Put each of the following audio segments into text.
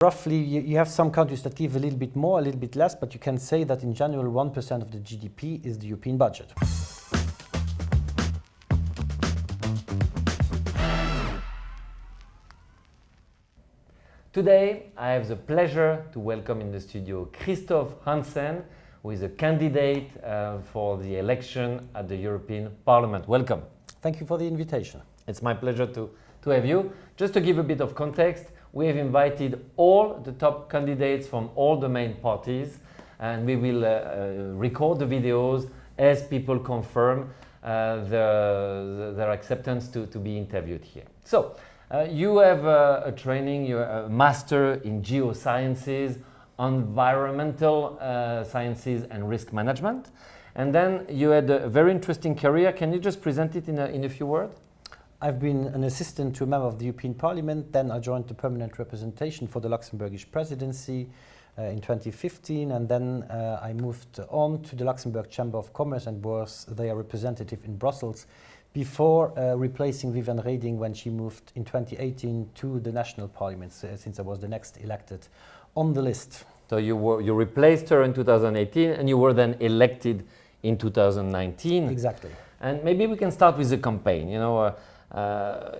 Roughly, you have some countries that give a little bit more, a little bit less, but you can say that in general 1% of the GDP is the European budget. Today, I have the pleasure to welcome in the studio Christophe Hansen, who is a candidate for the election at the European Parliament. Welcome. Thank you for the invitation. It's my pleasure to have you. Just to give a bit of context, we have invited all the top candidates from all the main parties, and we will record the videos as people confirm their acceptance to be interviewed here. So, you have a training, you're a master in geosciences, environmental sciences and risk management. And then you had a very interesting career. Can you just present it in a few words? I've been an assistant to a member of the European Parliament. Then I joined the permanent representation for the Luxembourgish presidency in 2015. And then I moved on to the Luxembourg Chamber of Commerce and was their representative in Brussels before replacing Viviane Reding when she moved in 2018 to the national parliaments, since I was the next elected on the list. So you replaced her in 2018 and you were then elected in 2019. Exactly. And maybe we can start with the campaign. You know,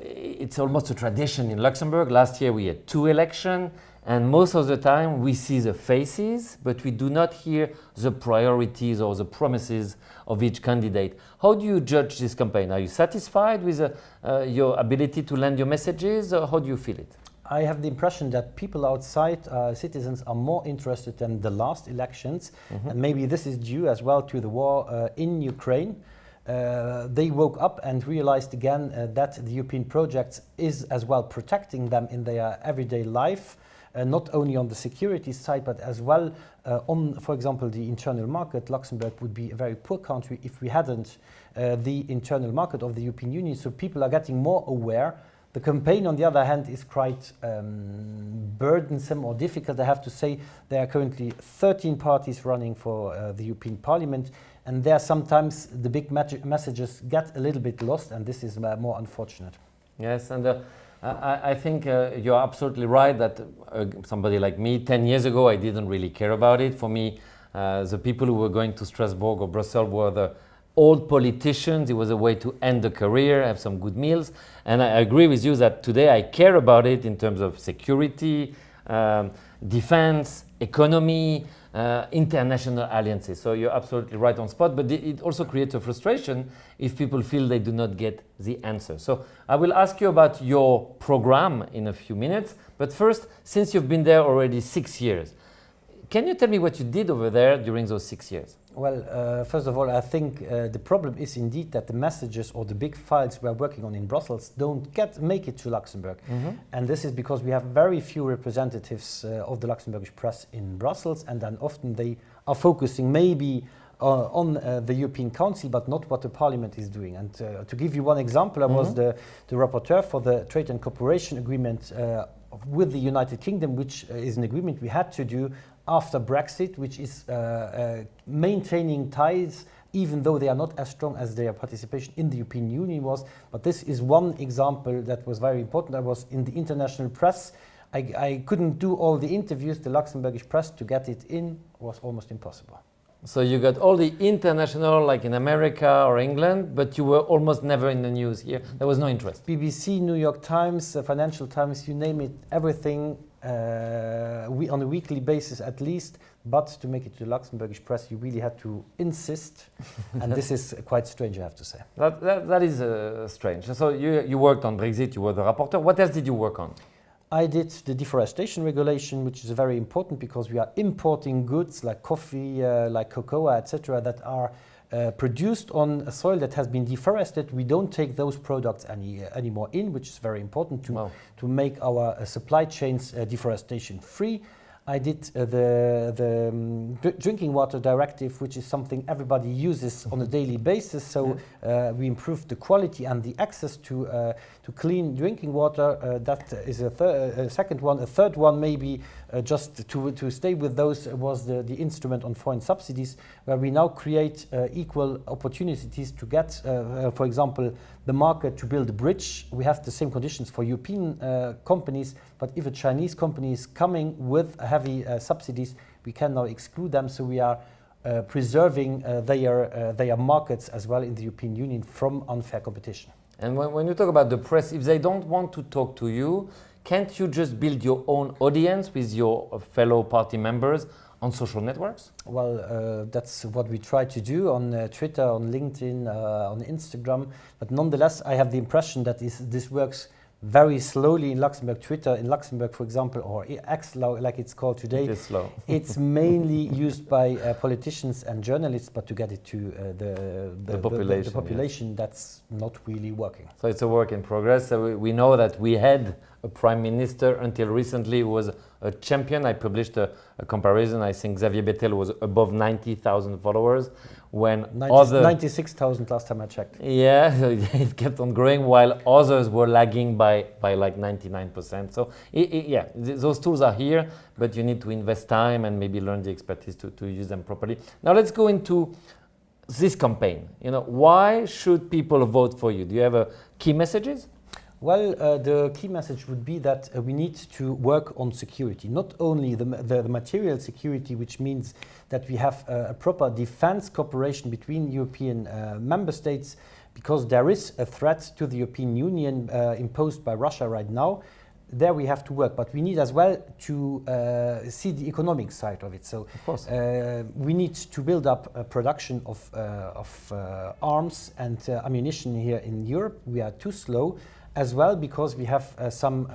it's almost a tradition in Luxembourg. Last year we had 2 elections, and most of the time we see the faces, but we do not hear the priorities or the promises of each candidate. How do you judge this campaign? Are you satisfied with your ability to land your messages, or how do you feel it? I have the impression that people outside, citizens, are more interested than the last elections, and maybe this is due as well to the war in Ukraine. They woke up and realized again that the European project is as well protecting them in their everyday life, not only on the security side, but as well on, for example, the internal market. Luxembourg would be a very poor country if we hadn't the internal market of the European Union, so people are getting more aware. The campaign, on the other hand, is quite burdensome or difficult. I have to say there are currently 13 parties running for the European Parliament, and there sometimes the big messages get a little bit lost, and this is more unfortunate. Yes, and I think you're absolutely right that somebody like me, 10 years ago, I didn't really care about it. For me, the people who were going to Strasbourg or Brussels were the old politicians. It was a way to end the career, have some good meals. And I agree with you that today I care about it in terms of security, defense, economy, international alliances. So you're absolutely right on spot, but it also creates a frustration if people feel they do not get the answer. So I will ask you about your program in a few minutes, but first, since you've been there already 6 years, can you tell me what you did over there during those 6 years? Well, first of all, I think the problem is indeed that the messages or the big files we are working on in Brussels don't make it to Luxembourg. And this is because we have very few representatives of the Luxembourgish press in Brussels, and then often they are focusing maybe on the European Council, but not what the Parliament is doing. And to give you one example, I was the rapporteur for the Trade and Cooperation Agreement with the United Kingdom, which is an agreement we had to do after Brexit, which is maintaining ties, even though they are not as strong as their participation in the European Union was. But this is one example that was very important. I was in the international press. I couldn't do all the interviews. The Luxembourgish press, to get it in, was almost impossible. So you got all the international, like in America or England, but you were almost never in the news here. There was no interest. BBC, New York Times, Financial Times, you name it, everything on a weekly basis at least. But to make it to the Luxembourgish press, you really had to insist. And this is quite strange, I have to say. That is strange. So you worked on Brexit, you were the rapporteur. What else did you work on? I did the deforestation regulation, which is very important because we are importing goods like coffee, like cocoa, etc., that are produced on a soil that has been deforested. We don't take those products anymore in, which is very important to make our supply chains deforestation free. I did the drinking water directive, which is something everybody uses on a daily basis. So we improved the quality and the access to clean drinking water. That is a second one. A third one, maybe just to stay with those, was the instrument on foreign subsidies, where we now create equal opportunities to get, for example, the market to build a bridge. We have the same conditions for European companies, but if a Chinese company is coming with heavy subsidies, we can now exclude them. So we are preserving their markets as well in the European Union from unfair competition. And when you talk about the press, if they don't want to talk to you, can't you just build your own audience with your fellow party members on social networks? Well, that's what we try to do on Twitter, on LinkedIn, on Instagram. But nonetheless, I have the impression that this works very slowly in Luxembourg. Twitter in Luxembourg, for example, or X, like it's called today, it is slow. It's mainly used by politicians and journalists, but to get it to the population, that's not really working. So it's a work in progress. So we know that we had a prime minister until recently who was a champion. I published a comparison. I think Xavier Bettel was above 90,000 followers, when 96,000 last time I checked. Yeah, it kept on growing while others were lagging by like 99%. So yeah, those tools are here, but you need to invest time and maybe learn the expertise to use them properly. Now let's go into this campaign. You know, why should people vote for you? Do you have key messages? Well, the key message would be that we need to work on security, not only the material security, which means that we have a proper defense cooperation between European member states, because there is a threat to the European Union imposed by Russia right now. There we have to work, but we need as well to see the economic side of it. So of course. We need to build up a production of arms and ammunition here in Europe. We are too slow. As well, because we have some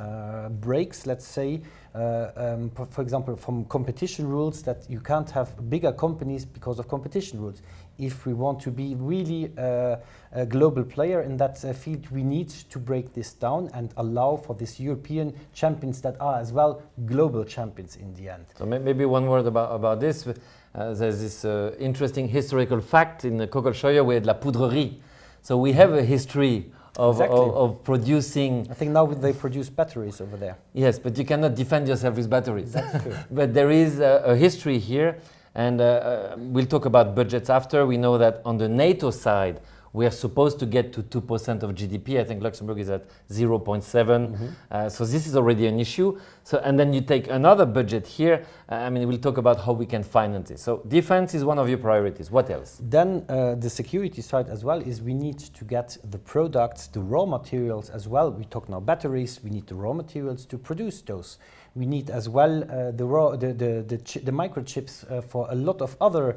breaks, let's say, for example, from competition rules, that you can't have bigger companies because of competition rules. If we want to be really a global player in that field, we need to break this down and allow for these European champions that are as well global champions in the end. So maybe one word about this. There's this interesting historical fact in Cockle-Scheuer. We had La Poudrerie. So we have a history of producing. I think now they produce batteries over there. Yes, but you cannot defend yourself with batteries. That's true. But there is a history here, and we'll talk about budgets after. We know that on the NATO side, we are supposed to get to 2% of GDP. I think Luxembourg is at 0.7. So this is already an issue. So, and then you take another budget here. I mean, we'll talk about how we can finance it. So defense is one of your priorities. What else? Then the security side as well is we need to get the products, the raw materials as well. We talk now batteries. We need the raw materials to produce those. We need as well the microchips for a lot of other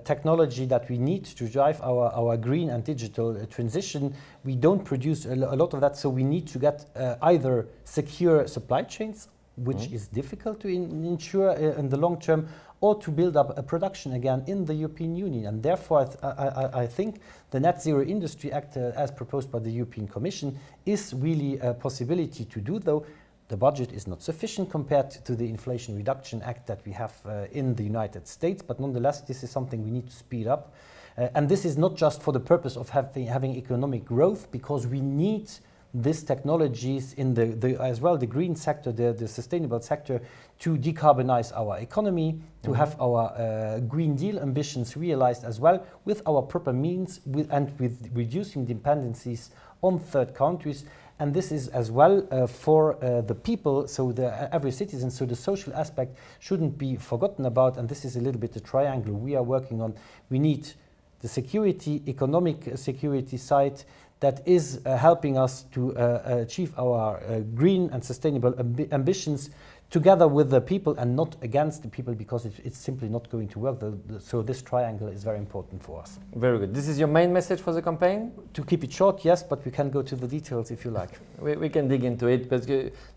technology that we need to drive our green and digital transition. We don't produce a lot of that, so we need to get either secure supply chains, which is difficult to ensure in the long term, or to build up a production again in the European Union. And therefore, I think the Net Zero Industry Act, as proposed by the European Commission, is really a possibility to do, though. The budget is not sufficient compared to the Inflation Reduction Act that we have in the United States, but nonetheless, this is something we need to speed up. And this is not just for the purpose of having economic growth, because we need these technologies in as well the green sector, the sustainable sector, to decarbonize our economy, to have our Green Deal ambitions realized as well with our proper means and with reducing dependencies on third countries. And this is as well for the people, so every citizen, so the social aspect shouldn't be forgotten about. And this is a little bit the triangle we are working on. We need the security, economic security side that is helping us to achieve our green and sustainable ambitions together with the people and not against the people, because it's simply not going to work. So this triangle is very important for us. Very good. This is your main message for the campaign? To keep it short, yes, but we can go to the details if you like. We can dig into it, but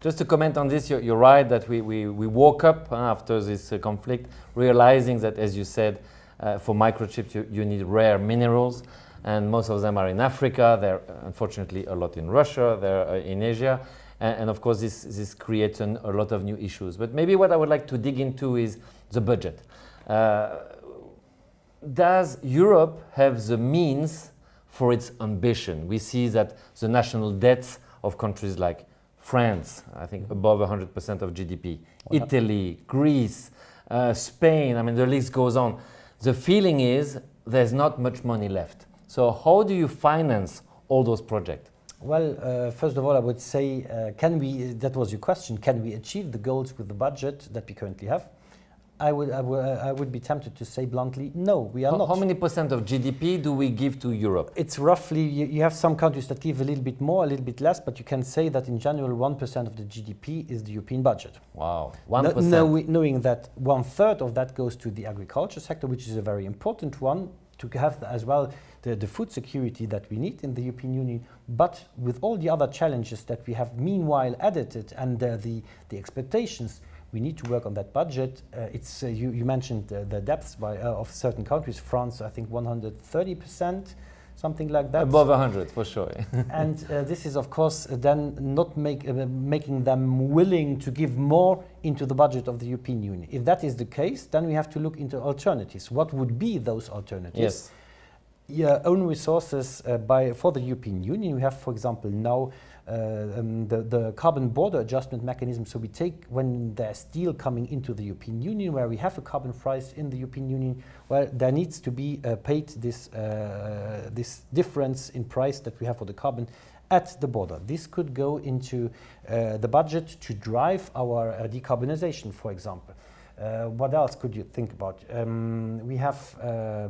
just to comment on this, you're right that we woke up after this conflict, realizing that, as you said, for microchips you need rare minerals, and most of them are in Africa. They're unfortunately a lot in Russia, they're in Asia. And of course, this creates a lot of new issues. But maybe what I would like to dig into is the budget. Does Europe have the means for its ambition? We see that the national debts of countries like France, I think above 100% of GDP, Italy, Greece, Spain, I mean, the list goes on. The feeling is there's not much money left. So how do you finance all those projects? Well, first of all, I would say, that was your question, can we achieve the goals with the budget that we currently have? I would be tempted to say bluntly, no, we are not. How many % of GDP do we give to Europe? It's roughly, you have some countries that give a little bit more, a little bit less, but you can say that in general 1% of the GDP is the European budget. Wow, 1%. Knowing that 1/3 of that goes to the agriculture sector, which is a very important one, to have as well the food security that we need in the European Union, but with all the other challenges that we have meanwhile added it and the expectations, we need to work on that budget. You mentioned the debts of certain countries. France, I think 130%, something like that. Above 100, for sure. And this is, of course, then not making them willing to give more into the budget of the European Union. If that is the case, then we have to look into alternatives. What would be those alternatives? Yes. Own resources for the European Union. We have, for example, now the carbon border adjustment mechanism. So we take, when there's steel coming into the European Union, where we have a carbon price in the European Union, well, there needs to be paid this difference in price that we have for the carbon at the border. This could go into the budget to drive our decarbonization, for example. What else could you think about? We have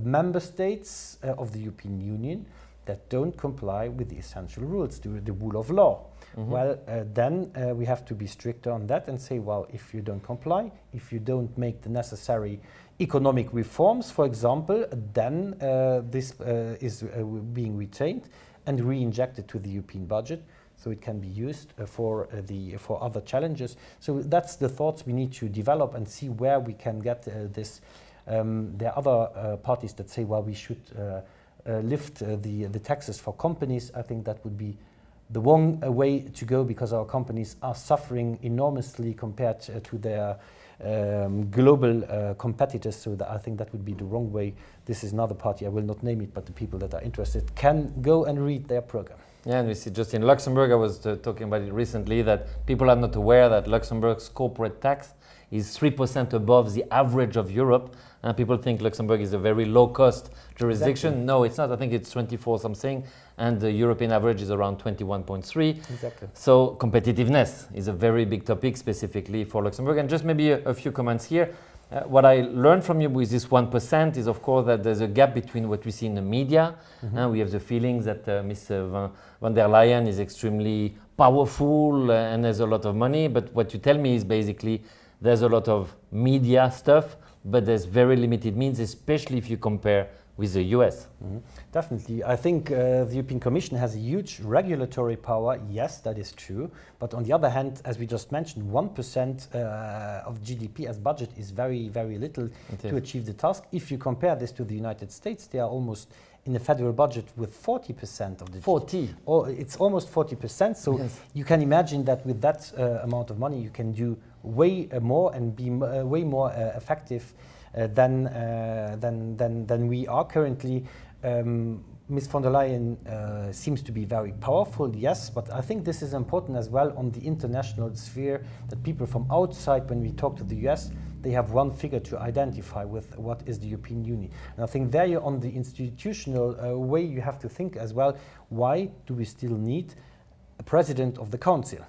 member states of the European Union that don't comply with the essential rules, the rule of law. Mm-hmm. Well, then we have to be stricter on that and say, well, if you don't comply, if you don't make the necessary economic reforms, for example, then this is being retained and re-injected to the European budget, so it can be used for other challenges. So that's the thoughts we need to develop and see where we can get this. There are other parties that say, well, we should lift the taxes for companies. I think that would be the wrong way to go, because our companies are suffering enormously compared to their global competitors. So I think that would be the wrong way. This is another party, I will not name it, but the people that are interested can go and read their program. Yeah, and we see just in Luxembourg, I was talking about it recently, that people are not aware that Luxembourg's corporate tax is 3% above the average of Europe. And people think Luxembourg is a very low-cost jurisdiction. Exactly. No, it's not. I think it's 24 something, and the European average is around 21.3. Exactly. So competitiveness is a very big topic specifically for Luxembourg. And just maybe a few comments here. What I learned from you with this 1% is, of course, that there's a gap between what we see in the media. Mm-hmm. We have the feelings that Ms. von der Leyen is extremely powerful and has a lot of money. But what you tell me is basically there's a lot of media stuff, but there's very limited means, especially if you compare with the US. Mm-hmm. Definitely. I think the European Commission has a huge regulatory power. Yes, that is true. But on the other hand, as we just mentioned, 1% of GDP as budget is very, very little to achieve the task. If you compare this to the United States, they are almost in the federal budget with 40% of the 40. GDP. Oh, it's almost 40%. So yes. You can imagine that with that amount of money, you can do way more and be way more effective than we are currently. Ms. von der Leyen seems to be very powerful, yes, but I think this is important as well on the international sphere, that people from outside, when we talk to the US, they have one figure to identify with what is the European Union. And I think there you're on the institutional way, you have to think as well, why do we still need a president of the council?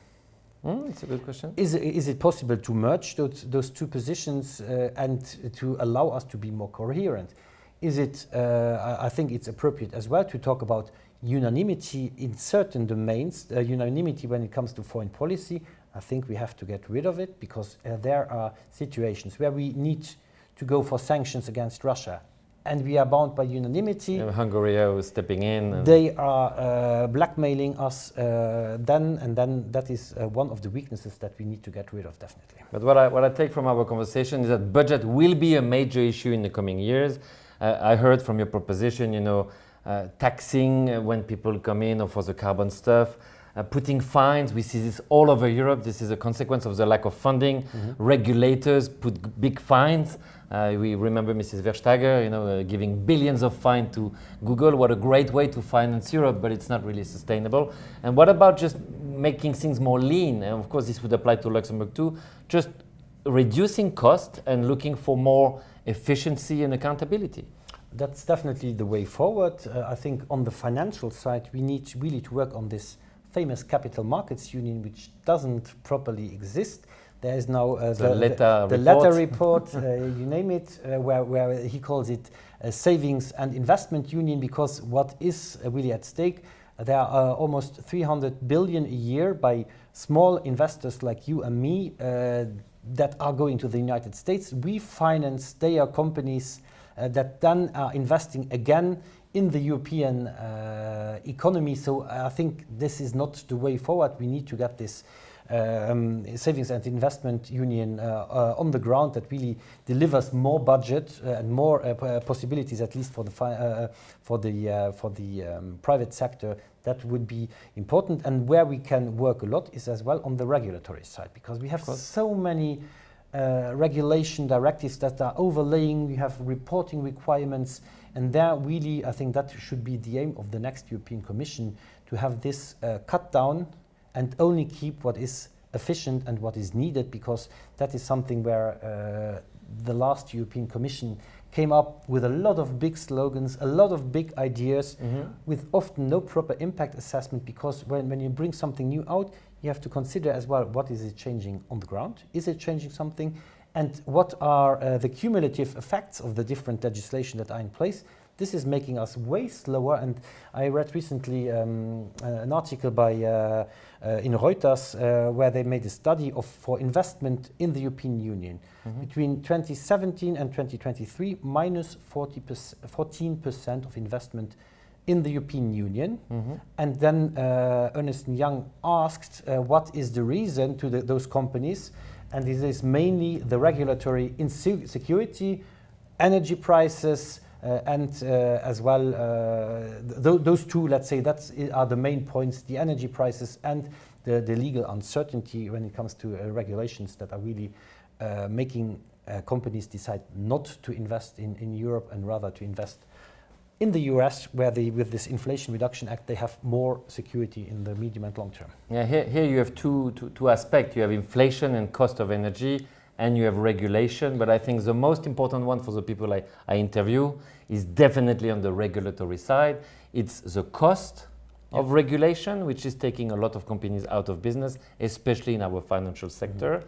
It's a good question. Is it possible to merge those two positions and to allow us to be more coherent? Is it, I think it's appropriate as well to talk about unanimity in certain domains, unanimity when it comes to foreign policy. I think we have to get rid of it, because there are situations where we need to go for sanctions against Russia, and we are bound by unanimity. Hungary is stepping in. They are blackmailing us then that is one of the weaknesses that we need to get rid of, definitely. But what I take from our conversation is that budget will be a major issue in the coming years. I heard from your proposition, taxing when people come in or for the carbon stuff. Putting fines, we see this all over Europe. This is a consequence of the lack of funding. Mm-hmm. Regulators put big fines. We remember Mrs. Verstager, giving billions of fines to Google. What a great way to finance Europe, but it's not really sustainable. And what about just making things more lean? And of course, this would apply to Luxembourg too. Just reducing cost and looking for more efficiency and accountability. That's definitely the way forward. I think on the financial side, we need really to work on this famous capital markets union, which doesn't properly exist. There is now the letter report, you name it, where he calls it a savings and investment union, because what is really at stake, there are almost 300 billion a year by small investors like you and me that are going to the United States. We finance their companies that then are investing again in the European economy. So I think this is not the way forward. We need to get this savings and investment union on the ground that really delivers more budget and more possibilities, at least for the private sector. That would be important. And where we can work a lot is as well on the regulatory side, because we have so many regulation directives that are overlaying. We have reporting requirements, and there really I think that should be the aim of the next European Commission, to have this cut down and only keep what is efficient and what is needed, because that is something where the last European Commission came up with a lot of big slogans, a lot of big ideas, with often no proper impact assessment, because when you bring something new out, you have to consider as well, what is it changing on the ground? Is it changing something? And what are the cumulative effects of the different legislation that are in place? This is making us way slower. And I read recently an article by in Reuters where they made a study for investment in the European Union. Between 2017 and 2023, minus 14% of investment in the European Union. And then Ernst & Young asked what is the reason to those companies, and this is mainly the regulatory insecurity, energy prices, and as well those two, let's say, that are the main points: the energy prices and the legal uncertainty when it comes to regulations that are really making companies decide not to invest in Europe and rather to invest in the US, where with this Inflation Reduction Act, they have more security in the medium and long term. Yeah, here you have two aspects. You have inflation and cost of energy, and you have regulation. But I think the most important one for the people I interview is definitely on the regulatory side. It's the cost of regulation, which is taking a lot of companies out of business, especially in our financial sector.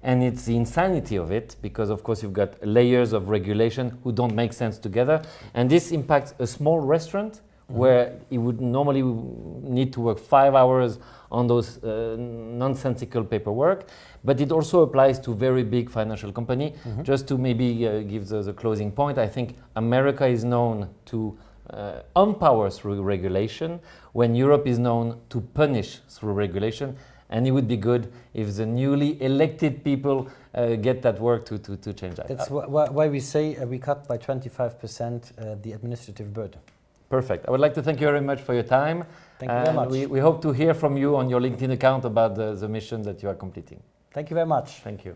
And it's the insanity of it, because of course you've got layers of regulation who don't make sense together. And this impacts a small restaurant where it would normally need to work 5 hours on those nonsensical paperwork. But it also applies to very big financial company. Just to maybe give the closing point, I think America is known to empower through regulation, when Europe is known to punish through regulation. And it would be good if the newly elected people get that work to change that. That's why we say we cut by 25% the administrative burden. Perfect. I would like to thank you very much for your time. Thank you very much. We hope to hear from you on your LinkedIn account about the mission that you are completing. Thank you very much. Thank you.